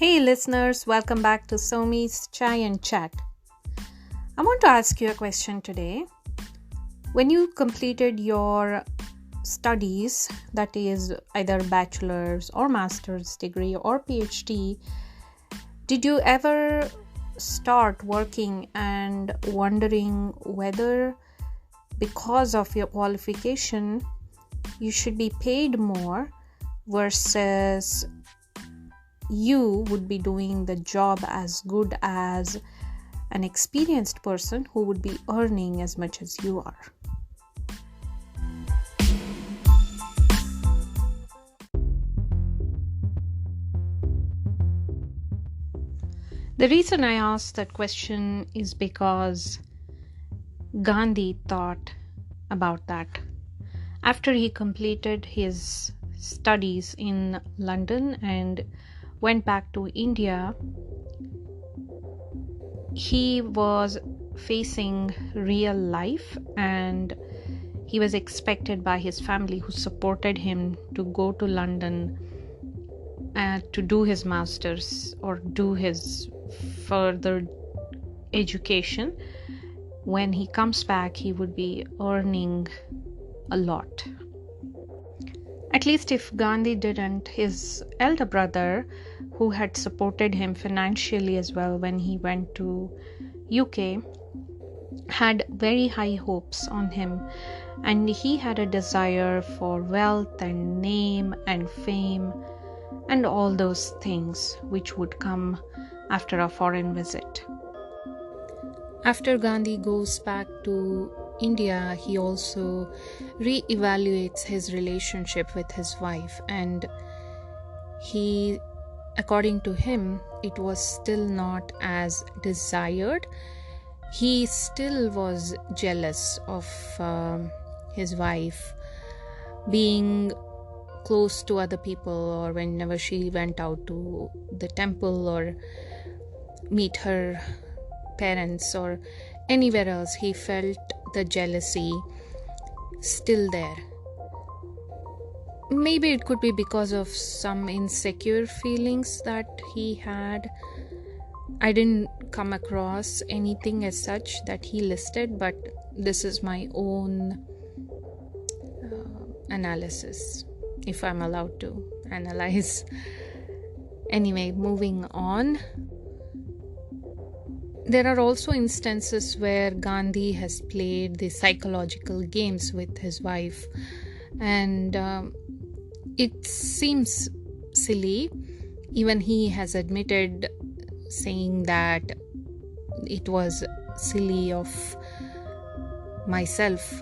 Hey listeners, welcome back to Somi's Chai and Chat. I want to ask you a question today. When you completed your studies, that is either bachelor's or master's degree or PhD, did you ever start working and wondering whether because of your qualification you should be paid more versus you would be doing the job as good as an experienced person who would be earning as much as you are? The reason I asked that question is because Gandhi thought about that. After he completed his studies in London and went back to India, he was facing real life and he was expected by his family, who supported him, to go to London to do his master's or do his further education. When he comes back, he would be earning a lot. At least if Gandhi didn't, his elder brother, who had supported him financially as well when he went to UK, had very high hopes on him, and he had a desire for wealth and name and fame and all those things which would come after a foreign visit. After Gandhi goes back to India, he also re-evaluates his relationship with his wife, and according to him, it was still not as desired. He still was jealous of his wife being close to other people, or whenever she went out to the temple or meet her parents or anywhere else, he felt the jealousy still there. Maybe it could be because of some insecure feelings that he had. I didn't come across anything as such that he listed, but this is my own analysis, if I'm allowed to analyze. Anyway, moving on. There are also instances where Gandhi has played the psychological games with his wife, and it seems silly. Even he has admitted, saying that it was silly of myself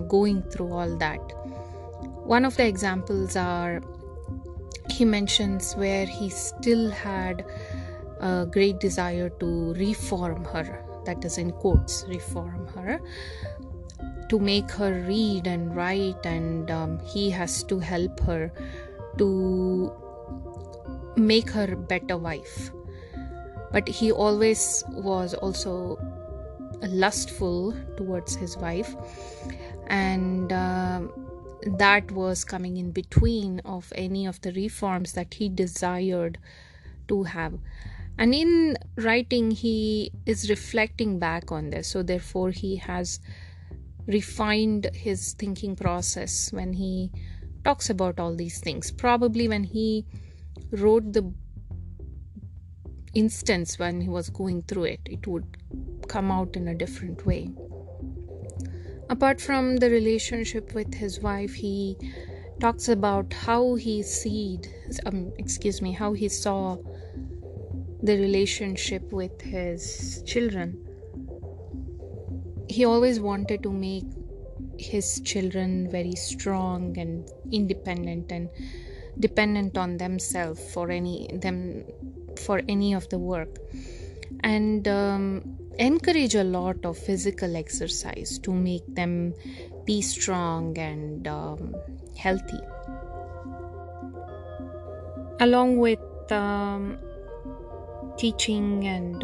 going through all that. One of the examples are, he mentions where he still had a great desire to reform her, that is in quotes, reform her, to make her read and write, and he has to help her to make her a better wife. But he always was also lustful towards his wife, and that was coming in between of any of the reforms that he desired to have. And in writing, he is reflecting back on this, so therefore he has refined his thinking process when he talks about all these things. Probably when he wrote the instance when he was going through it, it would come out in a different way. Apart from the relationship with his wife, he talks about how he saw the relationship with his children. He always wanted to make his children very strong and independent and dependent on themselves for any of the work, and encourage a lot of physical exercise to make them be strong and healthy, along with teaching and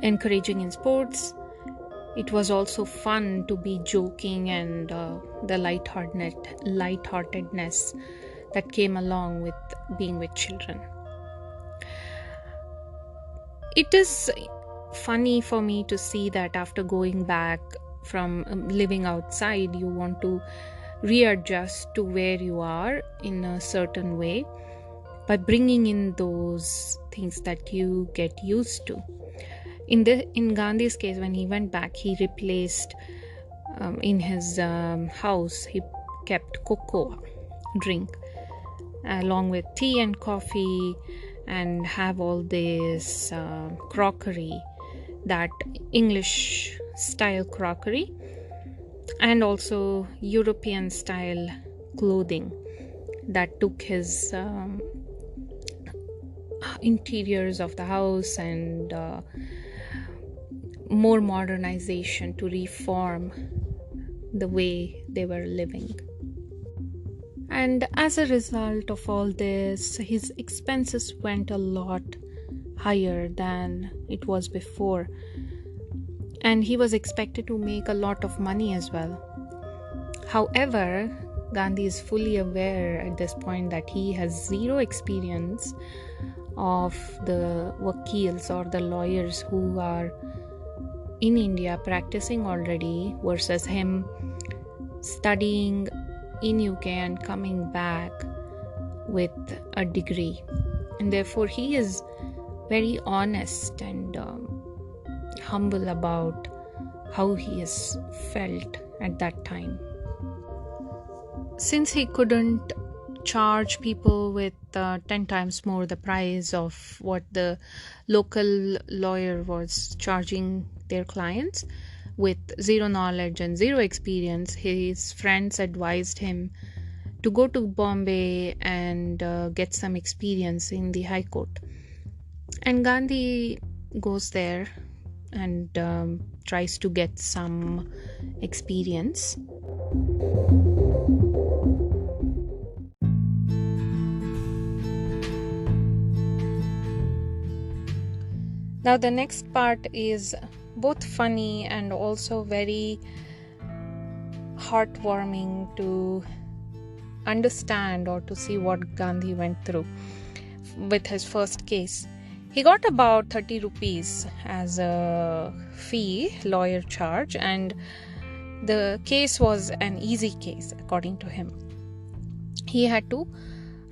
encouraging in sports. It was also fun to be joking and the lightheartedness that came along with being with children. It is funny for me to see that after going back from living outside, you want to readjust to where you are in a certain way by bringing in those things that you get used to. In Gandhi's case, when he went back, he replaced in his house, he kept cocoa drink along with tea and coffee, and have all this crockery, that English style crockery, and also European style clothing that took his interiors of the house and more modernization to reform the way they were living. And as a result of all this, his expenses went a lot higher than it was before, and he was expected to make a lot of money as well. However, Gandhi is fully aware at this point that he has zero experience of the wakils or the lawyers who are in India practicing already versus him studying in UK and coming back with a degree. And therefore he is very honest and humble about how he has felt at that time. Since he couldn't charge people with 10 times more the price of what the local lawyer was charging their clients, with zero knowledge and zero experience, his friends advised him to go to Bombay and get some experience in the High Court. And Gandhi goes there and tries to get some experience. Now the next part is both funny and also very heartwarming to understand or to see what Gandhi went through with his first case. He got about 30 rupees as a fee, lawyer charge, and the case was an easy case according to him. He had to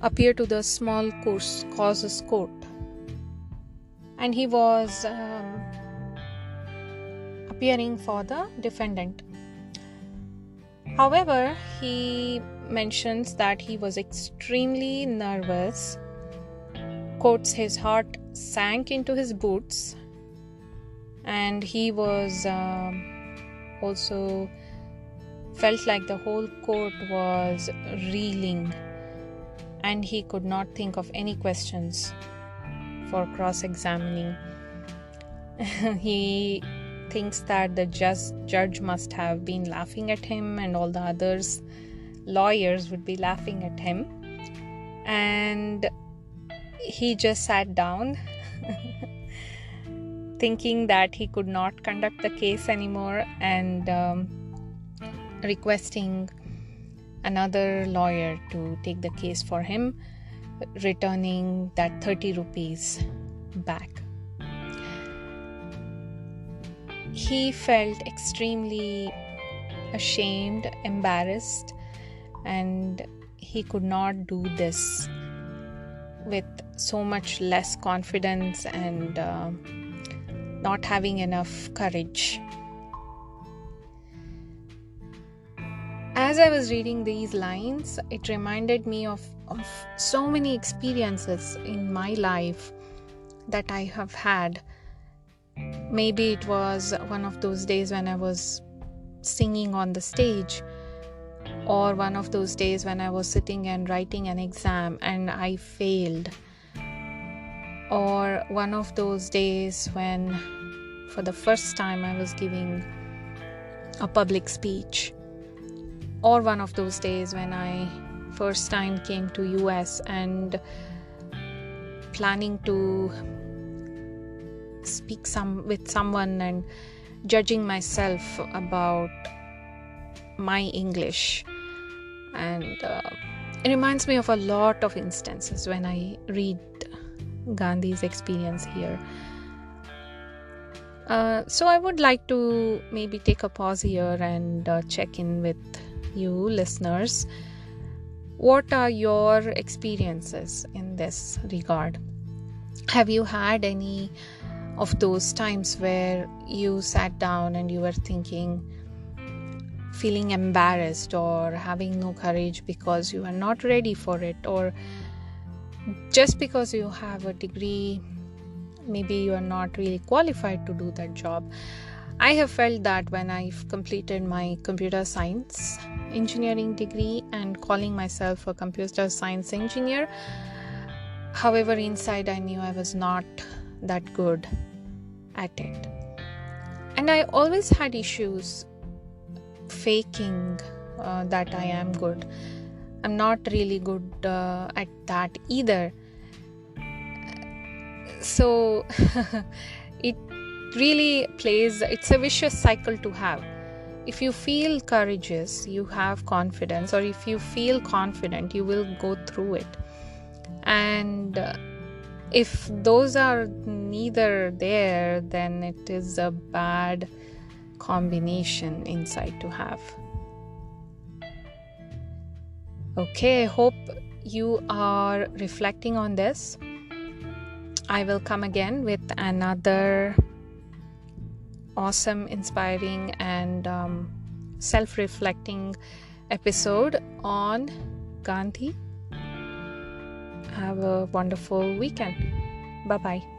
appear to the small causes court, and he was appearing for the defendant. However, he mentions that he was extremely nervous, quotes his heart sank into his boots, and he was also felt like the whole court was reeling and he could not think of any questions for cross-examining. He thinks that the judge must have been laughing at him and all the others lawyers would be laughing at him, and he just sat down thinking that he could not conduct the case anymore and requesting another lawyer to take the case for him, returning that 30 rupees back. He felt extremely ashamed, embarrassed, and he could not do this with so much less confidence and not having enough courage. As I was reading these lines, it reminded me of so many experiences in my life that I have had. Maybe it was one of those days when I was singing on the stage, or one of those days when I was sitting and writing an exam and I failed, or one of those days when for the first time I was giving a public speech, or one of those days when I first time came to US and planning to speak with someone and judging myself about my English and It reminds me of a lot of instances when I read Gandhi's experience here. So I would like to maybe take a pause here and check in with you listeners. What are your experiences in this regard? Have you had any of those times where you sat down and you were feeling embarrassed or having no courage because you are not ready for it, or just because you have a degree, maybe you are not really qualified to do that job? I have felt that when I've completed my computer science engineering degree and calling myself a computer science engineer. However, inside I knew I was not that good at it. And I always had issues faking that I am good. I'm not really good at that either. So it really it's a vicious cycle to have. If you feel courageous, you have confidence, or if you feel confident, you will go through it. And if those are neither there, then it is a bad combination inside to have. Okay, I hope you are reflecting on this. I will come again with another awesome, inspiring, and self-reflecting episode on Gandhi. Have a wonderful weekend. Bye-bye.